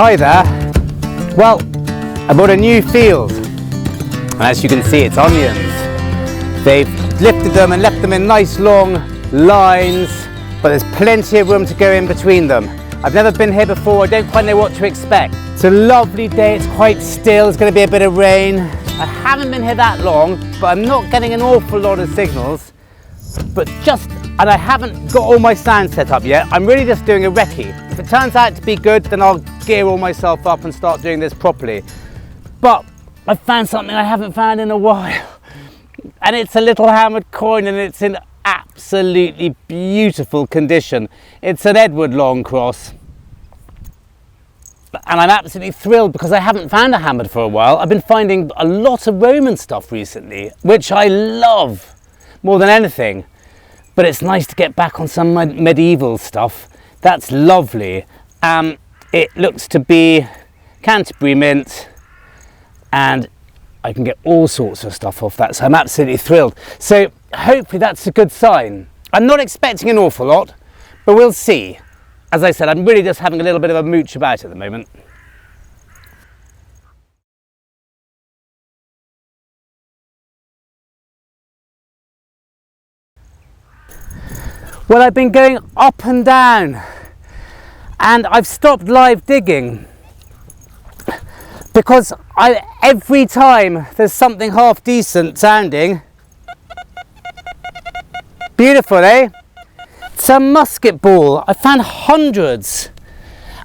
Hi there. Well, I bought a new field, and as you can see, it's onions. They've lifted them and left them in nice long lines, but there's plenty of room to go in between them. I've never been here before, I don't quite know what to expect. It's a lovely day, it's quite still, there's going to be a bit of rain. I haven't been here that long, but I'm not getting an awful lot of signals. And I haven't got all my sound set up yet. I'm really just doing a recce. If it turns out to be good, then I'll gear all myself up and start doing this properly. But I found something I haven't found in a while. And it's a little hammered coin, and it's in absolutely beautiful condition. It's an Edward long cross. And I'm absolutely thrilled because I haven't found a hammered for a while. I've been finding a lot of Roman stuff recently, which I love more than anything. But it's nice to get back on some medieval stuff. That's lovely. It looks to be Canterbury mint, and I can get all sorts of stuff off that, so I'm absolutely thrilled. So hopefully that's a good sign. I'm not expecting an awful lot, but we'll see. As I said, I'm really just having a little bit of a mooch about at the moment. Well, I've been going up and down, and I've stopped live digging because every time there's something half decent sounding. Beautiful, eh? It's a musket ball. I found hundreds,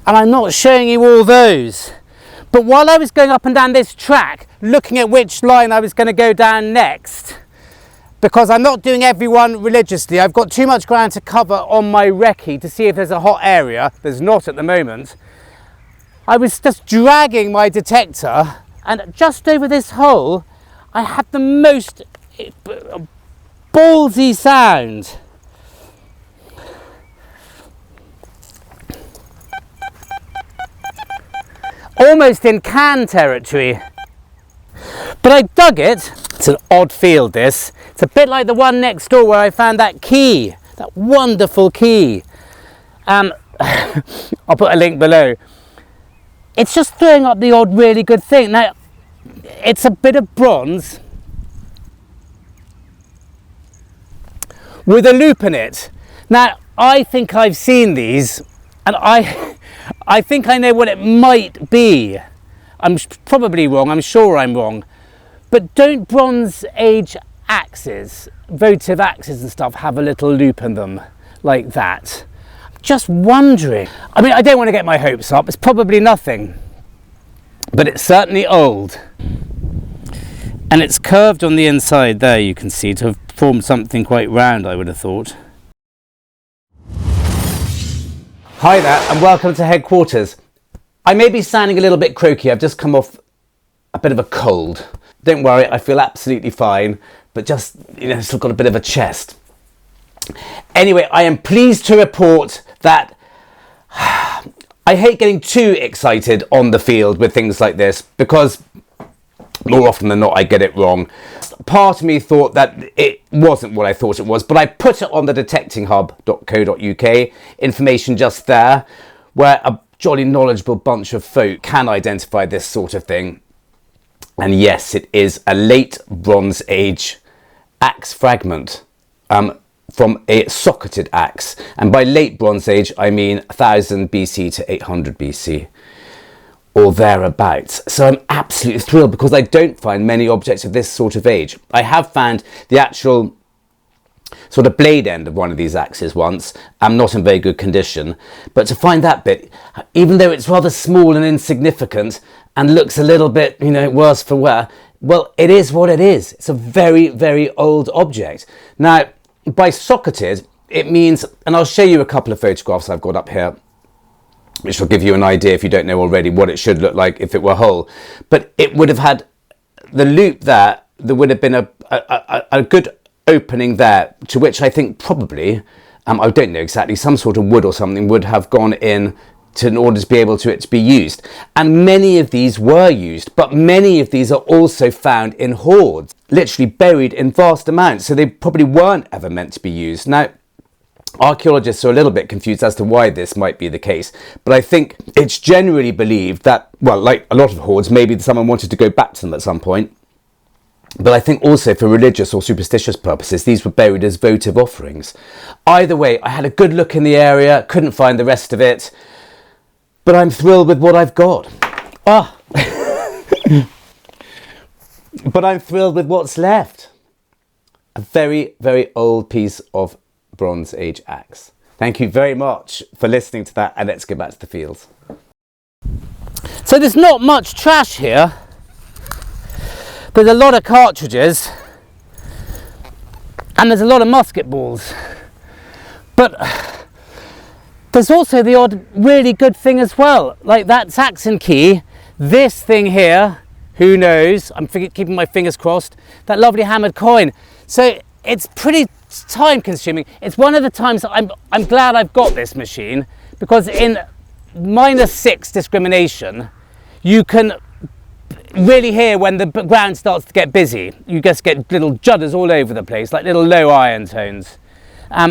and I'm not showing you all those. But while I was going up and down this track, looking at which line I was going to go down next, because I'm not doing every one religiously, I've got too much ground to cover on my recce to see if there's a hot area. There's not at the moment. I was just dragging my detector, and just over this hole I had the most ballsy sound. Almost in can territory. But I dug it. It's an odd field, this. It's a bit like the one next door where I found that key, that wonderful key. I'll put a link below. It's just throwing up the odd really good thing. Now, it's a bit of bronze with a loop in it. Now, I think I've seen these, and I think I know what it might be. I'm probably wrong, I'm sure I'm wrong. But don't Bronze Age axes, votive axes and stuff, have a little loop in them like that? I'm just wondering. I mean, I don't want to get my hopes up, it's probably nothing. But it's certainly old. And it's curved on the inside there, you can see, to have formed something quite round, I would have thought. Hi there, and welcome to headquarters. I may be sounding a little bit croaky, I've just come off a bit of a cold. Don't worry, I feel absolutely fine, but just, still got a bit of a chest. Anyway, I am pleased to report that I hate getting too excited on the field with things like this, because more often than not I get it wrong. Part of me thought that it wasn't what I thought it was, but I put it on the detectinghub.co.uk, information just there, where a jolly knowledgeable bunch of folk can identify this sort of thing. And yes, it is a late Bronze Age axe fragment from a socketed axe. And by late Bronze Age, I mean 1000 BC to 800 BC. Or thereabouts. So I'm absolutely thrilled because I don't find many objects of this sort of age. I have found the actual sort of blade end of one of these axes once. I'm not in very good condition. But to find that bit, even though it's rather small and insignificant and looks a little bit, worse for wear, well, it is what it is. It's a very, very old object. Now, by socketed, it means, and I'll show you a couple of photographs I've got up here, which will give you an idea, if you don't know already, what it should look like if it were whole. But it would have had the loop there. There would have been a good opening there, to which I think probably, I don't know exactly, some sort of wood or something would have gone in in order to be able to it to be used. And many of these were used, but many of these are also found in hoards, literally buried in vast amounts. So they probably weren't ever meant to be used. Now, Archaeologists are a little bit confused as to why this might be the case, but I think it's generally believed that, well, like a lot of hoards, maybe someone wanted to go back to them at some point. But I think also for religious or superstitious purposes, these were buried as votive offerings. Either way, I had a good look in the area, couldn't find the rest of it, but I'm thrilled with what I've got. Ah! But I'm thrilled with what's left. A very, very old piece of Bronze Age axe. Thank you very much for listening to that, and let's get back to the fields. So there's not much trash here. There's a lot of cartridges and there's a lot of musket balls, but there's also the odd really good thing as well, like that Saxon Key, this thing here, who knows, I'm keeping my fingers crossed, that lovely hammered coin. So it's pretty time consuming. It's one of the times that I'm glad I've got this machine, because in -6 discrimination you can really hear when the ground starts to get busy. You just get little judders all over the place, like little low iron tones.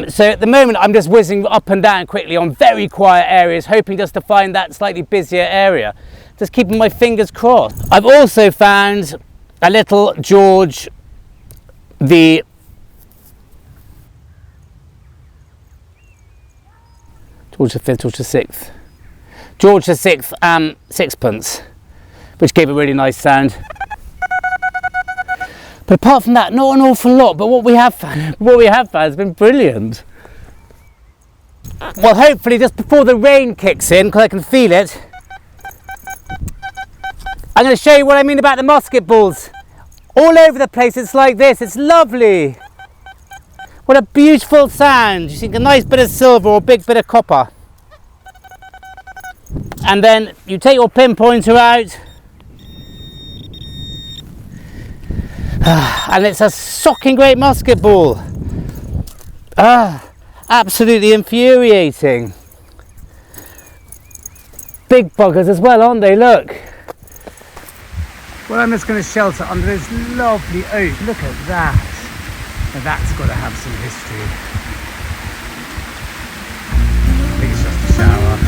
So at the moment I'm just whizzing up and down quickly on very quiet areas, hoping just to find that slightly busier area, just keeping my fingers crossed. I've also found a little George the George V, George VI, George VI sixpence, which gave a really nice sound. But apart from that, not an awful lot. But what we have found has been brilliant. Well, hopefully just before the rain kicks in, because I can feel it, I'm going to show you what I mean about the musket balls. All over the place, it's like this. It's lovely. What a beautiful sound. You see a nice bit of silver or a big bit of copper. And then you take your pinpointer out, and it's a socking great musket ball. Absolutely infuriating. Big buggers as well, aren't they? Look. Well, I'm just going to shelter under this lovely oak. Look at that. Now that's got to have some history. I think it's just a shower.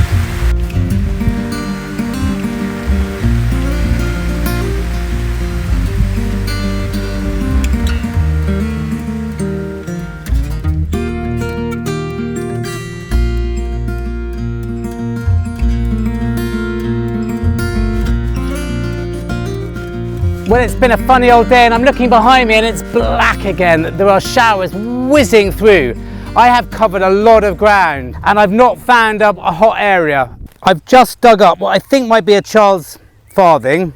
Well, it's been a funny old day, and I'm looking behind me and it's black again. There are showers whizzing through. I have covered a lot of ground and I've not found a hot area. I've just dug up what I think might be a Charles farthing.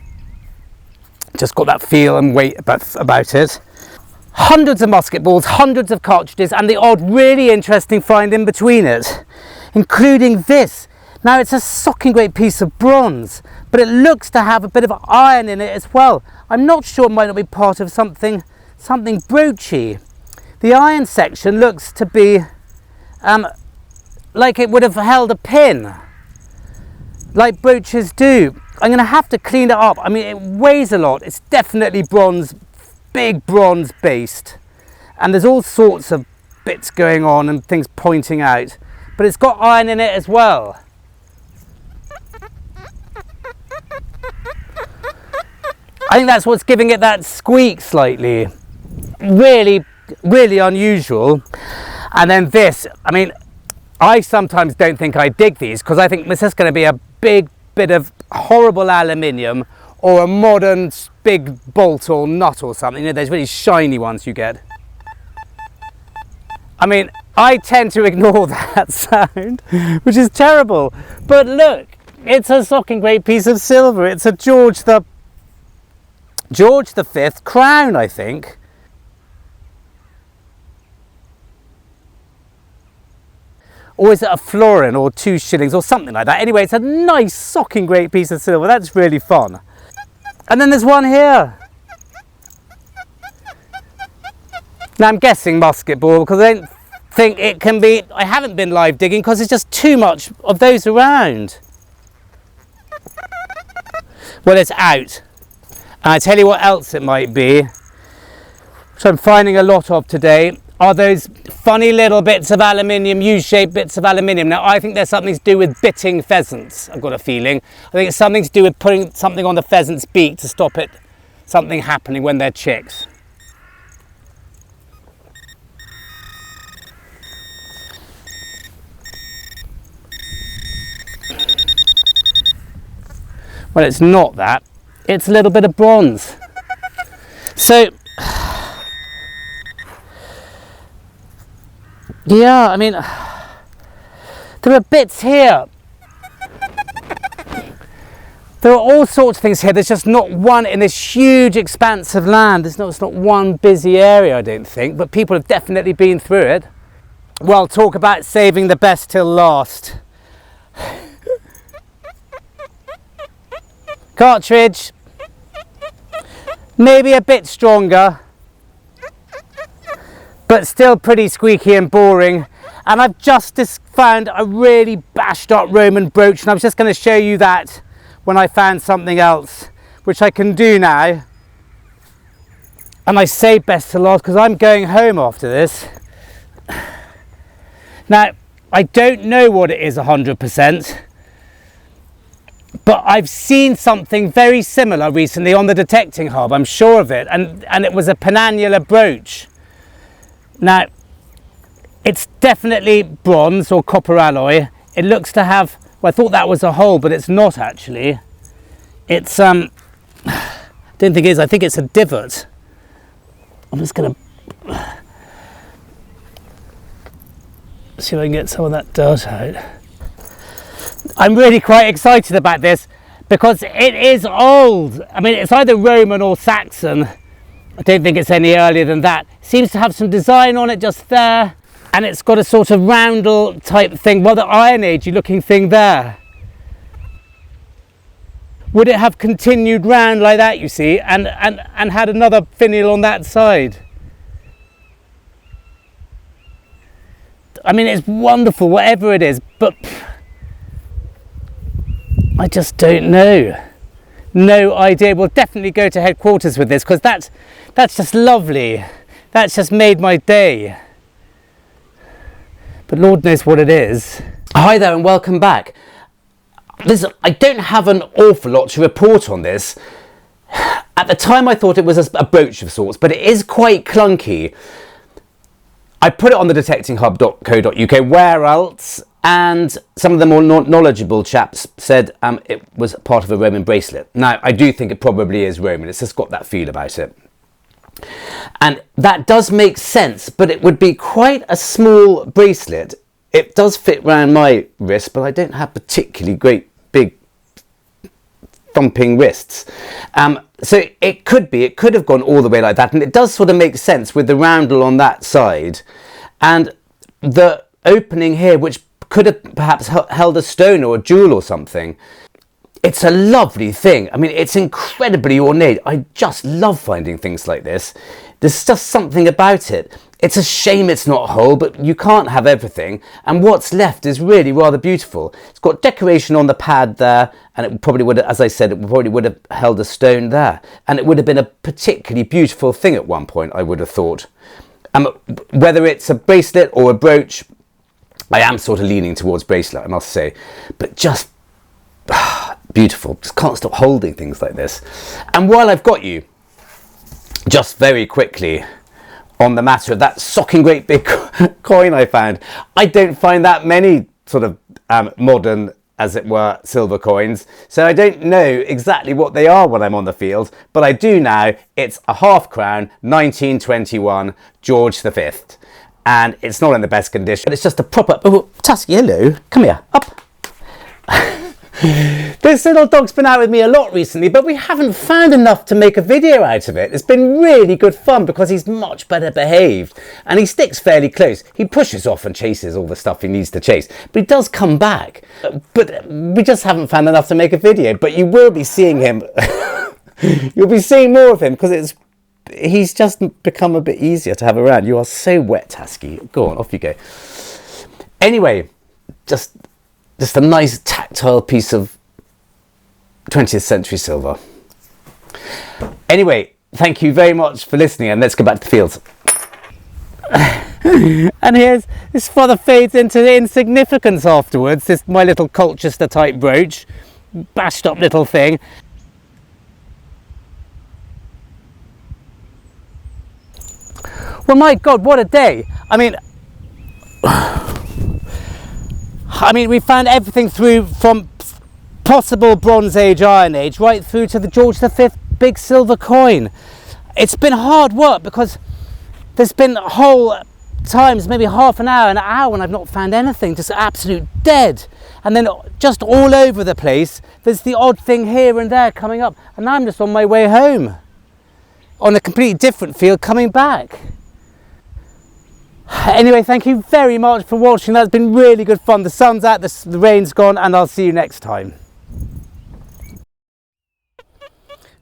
Just got that feel and weight about it. Hundreds of musket balls, hundreds of cartridges, and the odd really interesting find in between it, including this. Now, it's a socking great piece of bronze, but it looks to have a bit of iron in it as well. I'm not sure, it might not be part of something broachy. The iron section looks to be like it would have held a pin, like brooches do. I'm going to have to clean it up. I mean, it weighs a lot. It's definitely bronze, big bronze based, and there's all sorts of bits going on and things pointing out, but it's got iron in it as well. I think that's what's giving it that squeak slightly. Really, really unusual. And then this, I mean, I sometimes don't think I dig these, because I think this is going to be a big bit of horrible aluminium or a modern big bolt or nut or something. You know, those really shiny ones you get. I mean, I tend to ignore that sound, which is terrible. But look, it's a socking great piece of silver. It's a George V crown, I think. Or is it a florin or 2 shillings or something like that? Anyway, it's a nice socking great piece of silver. That's really fun. And then there's one here. Now I'm guessing musket ball, because I don't think it can be. I haven't been live digging because there's just too much of those around. Well, it's out. And I tell you what else it might be, which I'm finding a lot of today, are those funny little bits of aluminium, U-shaped bits of aluminium. Now I think there's something to do with bitting pheasants, I've got a feeling. I think it's something to do with putting something on the pheasant's beak to stop it, something happening when they're chicks. Well, it's not that, it's a little bit of bronze. So, yeah, I mean, there are bits here. There are all sorts of things here. There's just not one in this huge expanse of land. It's not one busy area, I don't think, but people have definitely been through it. Well, talk about saving the best till last. Cartridge, maybe a bit stronger, but still pretty squeaky and boring. And I've just found a really bashed up Roman brooch, and I was just going to show you that when I found something else, which I can do now. And I say best to last because I'm going home after this. Now, I don't know what it is 100%. But I've seen something very similar recently on the detecting hub, I'm sure of it, and it was a penannular brooch. Now, it's definitely bronze or copper alloy. It looks to have, well, I thought that was a hole, but it's not actually. It's, I don't think it is, I think it's a divot. I'm just going to see if I can get some of that dirt out. I'm really quite excited about this because it is old. I mean, it's either Roman or Saxon. I don't think it's any earlier than that. It seems to have some design on it just there, and it's got a sort of roundel type thing, well, the Iron Age looking thing there. Would it have continued round like that, you see, and had another finial on that side? I mean, it's wonderful, whatever it is, but I just don't know. No idea. We'll definitely go to headquarters with this because that's just lovely. That's just made my day. But Lord knows what it is. Hi there and welcome back. Listen, I don't have an awful lot to report on this. At the time I thought it was a brooch of sorts, but it is quite clunky. I put it on the detectinghub.co.uk, where else? And some of the more knowledgeable chaps said it was part of a Roman bracelet. Now, I do think it probably is Roman. It's just got that feel about it. And that does make sense, but it would be quite a small bracelet. It does fit around my wrist, but I don't have particularly great big thumping wrists. So it could have gone all the way like that. And it does sort of make sense with the roundel on that side. And the opening here, which could have perhaps held a stone or a jewel or something. It's a lovely thing. I mean, it's incredibly ornate. I just love finding things like this. There's just something about it. It's a shame it's not whole, but you can't have everything. And what's left is really rather beautiful. It's got decoration on the pad there, and it probably would have, as I said, it probably would have held a stone there. And it would have been a particularly beautiful thing at one point, I would have thought. Whether it's a bracelet or a brooch, I am sort of leaning towards bracelet, I must say, but just beautiful. Just can't stop holding things like this. And while I've got you, just very quickly on the matter of that socking great big coin I found, I don't find that many sort of modern, as it were, silver coins, so I don't know exactly what they are when I'm on the field, but I do now. It's a half crown, 1921, George V. And it's not in the best condition, but it's just a proper, oh, Tusky, hello, come here, up. This little dog's been out with me a lot recently, but we haven't found enough to make a video out of it. It's been really good fun because he's much better behaved and he sticks fairly close. He pushes off and chases all the stuff he needs to chase, but he does come back. But we just haven't found enough to make a video, but you will be seeing him. You'll be seeing more of him because he's just become a bit easier to have around. You are so wet, Tasky. Go on, off you go. Anyway, just a nice tactile piece of 20th century silver. Anyway, thank you very much for listening, and let's go back to the fields. And here's this father fades into insignificance afterwards. This my little Colchester type brooch, bashed up little thing. Well, my God, what a day! I mean, we found everything through from possible Bronze Age, Iron Age, right through to the George V big silver coin. It's been hard work because there's been whole times, maybe half an hour, and I've not found anything, just absolute dead. And then just all over the place, there's the odd thing here and there coming up. And now I'm just on my way home, on a completely different field coming back. Anyway, thank you very much for watching. That's been really good fun. The sun's out, the rain's gone, and I'll see you next time.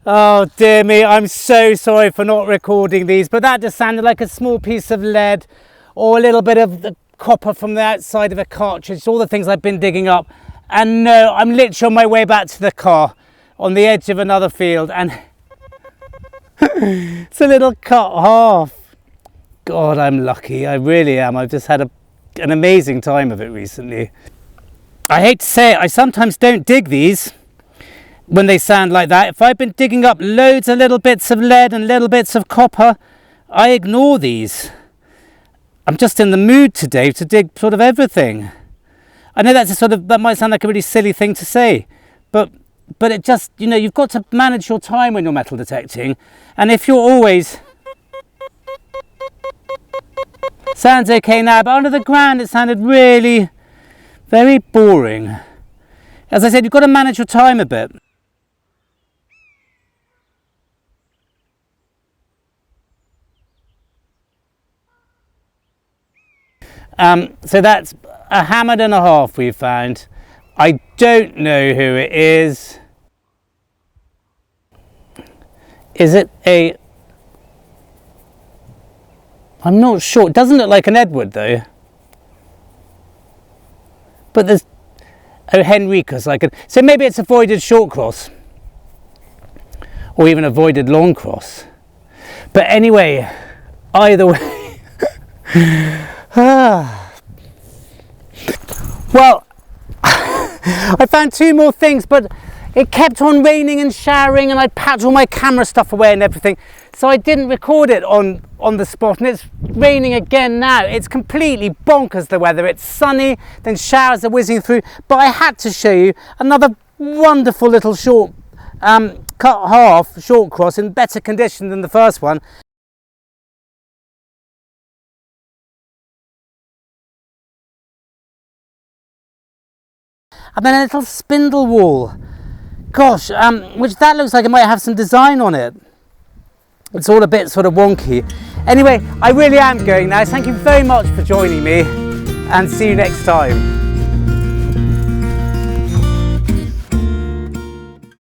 Oh dear me, I'm so sorry for not recording these, but that just sounded like a small piece of lead or a little bit of the copper from the outside of a cartridge, all the things I've been digging up. And no, I'm literally on my way back to the car on the edge of another field, and it's a little cut half. God, I'm lucky, I really am. I've just had an amazing time of it recently. I hate to say it, I sometimes don't dig these when they sound like that. If I've been digging up loads of little bits of lead and little bits of copper, I ignore these. I'm just in the mood today to dig sort of everything. I know that might sound like a really silly thing to say, but it just, you know, you've got to manage your time when you're metal detecting. And if you're always... Sounds okay now, but under the ground it sounded really very boring. As I said, you've got to manage your time a bit. So that's a hammered and a half we've found. I don't know who it is. Is it a... I'm not sure. It doesn't look like an Edward though. But there's... Oh, Henricus. So maybe it's a voided short cross. Or even a voided long cross. But anyway, either way... Well, I found two more things, but it kept on raining and showering, and I packed all my camera stuff away and everything, so I didn't record it on the spot. And it's raining again now. It's completely bonkers, the weather. It's sunny, then showers are whizzing through, but I had to show you another wonderful little short cut half short cross in better condition than the first one. And then a little spindle wall. Gosh, which that looks like it might have some design on it. It's all a bit sort of wonky. Anyway, I really am going now. Thank you very much for joining me, and see you next time.